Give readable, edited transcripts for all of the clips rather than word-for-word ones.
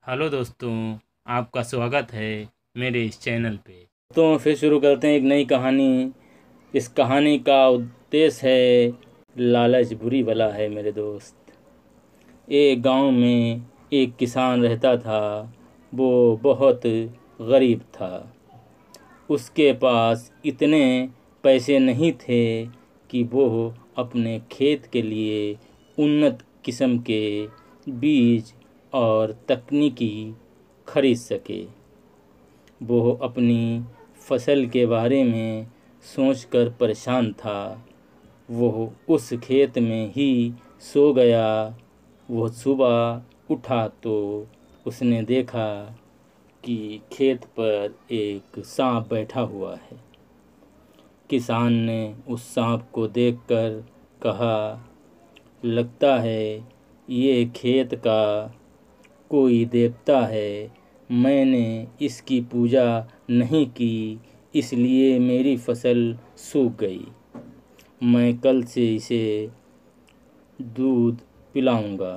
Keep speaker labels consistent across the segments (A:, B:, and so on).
A: Hello दोस्तों, आपका स्वागत है मेरे इस चैनल पे। तो फिर शुरू करते हैं एक नई कहानी। इस कहानी का उद्देश्य है लालच बुरी बला है मेरे दोस्त। एक गांव में एक किसान रहता था। वो बहुत गरीब था। उसके पास इतने पैसे नहीं थे कि वो अपने खेत के लिए उन्नत किस्म के बीज और तकनीकी खरीद सके। वो अपनी फसल के बारे में सोचकर परेशान था। वो उस खेत में ही सो गया। वो सुबह उठा तो उसने देखा कि खेत पर एक सांप बैठा हुआ है। किसान ने उस सांप को देखकर कहा, लगता है ये खेत का कोई देवता है। मैंने इसकी पूजा नहीं की, इसलिए मेरी फसल सूख गई। मैं कल से इसे दूध पिलाऊंगा।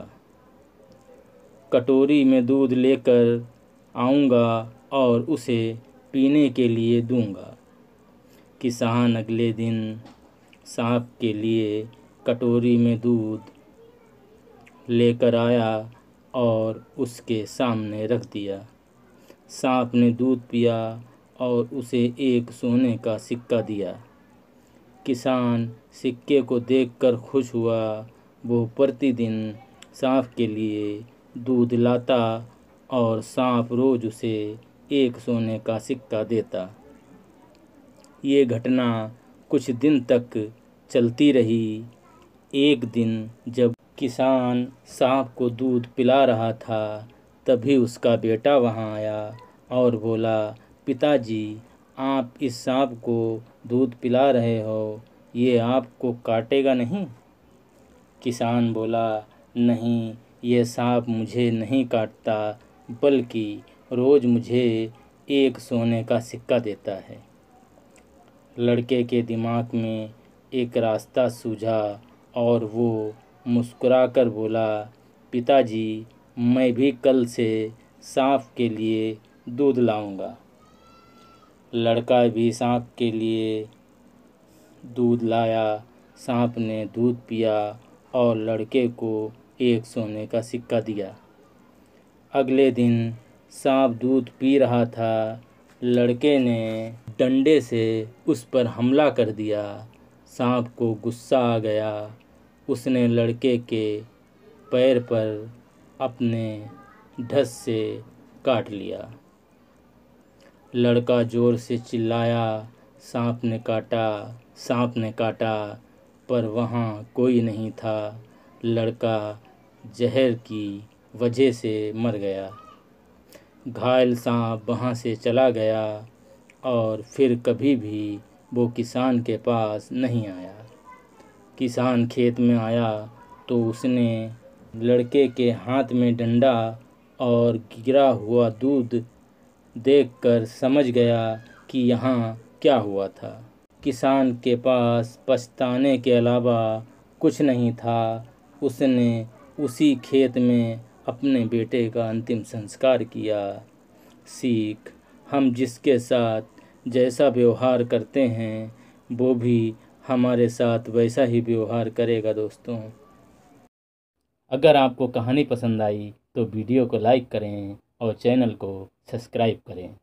A: कटोरी में दूध लेकर आऊंगा और उसे पीने के लिए दूंगा। किसान अगले दिन सांप के लिए कटोरी में दूध लेकर आया और उसके सामने रख दिया। सांप ने दूध पिया और उसे एक सोने का सिक्का दिया। किसान सिक्के को देखकर खुश हुआ। वो प्रतिदिन सांप के लिए दूध लाता और सांप रोज उसे एक सोने का सिक्का देता। ये घटना कुछ दिन तक चलती रही। एक दिन जब किसान सांप को दूध पिला रहा था, तभी उसका बेटा वहाँ आया और बोला, पिताजी, आप इस सांप को दूध पिला रहे हो, ये आपको काटेगा नहीं? किसान बोला, नहीं, ये सांप मुझे नहीं काटता, बल्कि रोज मुझे एक सोने का सिक्का देता है। लड़के के दिमाग में एक रास्ता सूझा और वो मुस्कुराकर बोला, पिताजी, मैं भी कल से सांप के लिए दूध लाऊंगा। लड़का भी सांप के लिए दूध लाया। सांप ने दूध पिया और लड़के को एक सोने का सिक्का दिया। अगले दिन सांप दूध पी रहा था। लड़के ने डंडे से उस पर हमला कर दिया। सांप को गुस्सा आ गया। उसने लड़के के पैर पर अपने ढस से काट लिया। लड़का जोर से चिल्लाया, सांप ने काटा, सांप ने काटा, पर वहाँ कोई नहीं था। लड़का जहर की वजह से मर गया। घायल सांप वहाँ से चला गया और फिर कभी भी वो किसान के पास नहीं आया। किसान खेत में आया तो उसने लड़के के हाथ में डंडा और गिरा हुआ दूध देखकर समझ गया कि यहाँ क्या हुआ था। किसान के पास पछताने के अलावा कुछ नहीं था। उसने उसी खेत में अपने बेटे का अंतिम संस्कार किया। सीख, हम जिसके साथ जैसा व्यवहार करते हैं, वो भी हमारे साथ वैसा ही व्यवहार करेगा दोस्तों। अगर आपको कहानी पसंद आई तो वीडियो को लाइक करें और चैनल को सब्सक्राइब करें।